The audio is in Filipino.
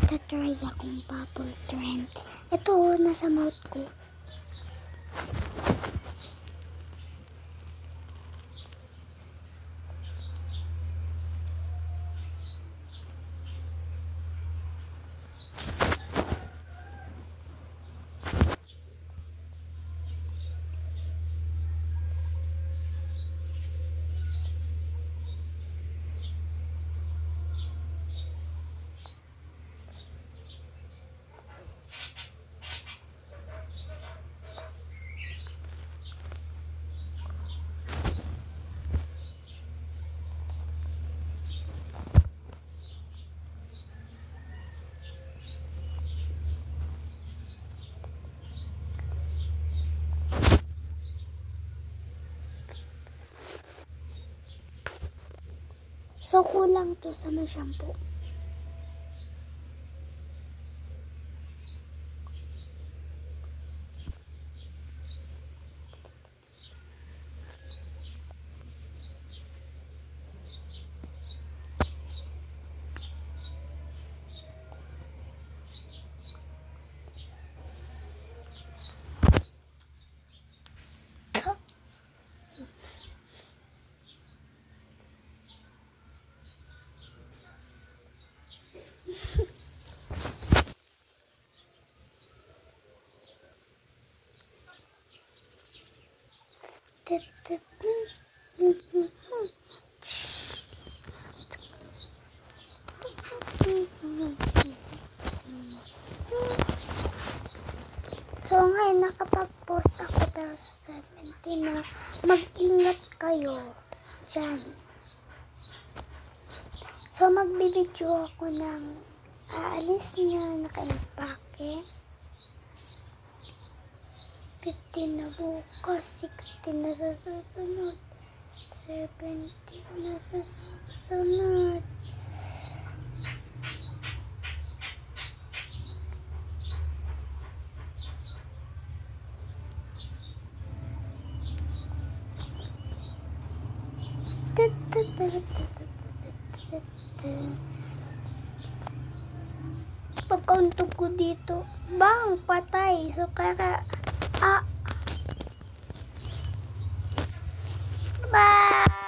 magta-try akong bubble trend. Ito, nasa mouth ko. So, kulang to sa may shampoo. So ngayon nakapag-post ako dahil sa 17 na mag-ingat kayo dyan. So magbibideo ako ng aalis na naka-impake. 15 na bukas, 16 na sa susunod, 17 na sa susunod. Pagkauntog ko dito, bang patay. So kaya bye.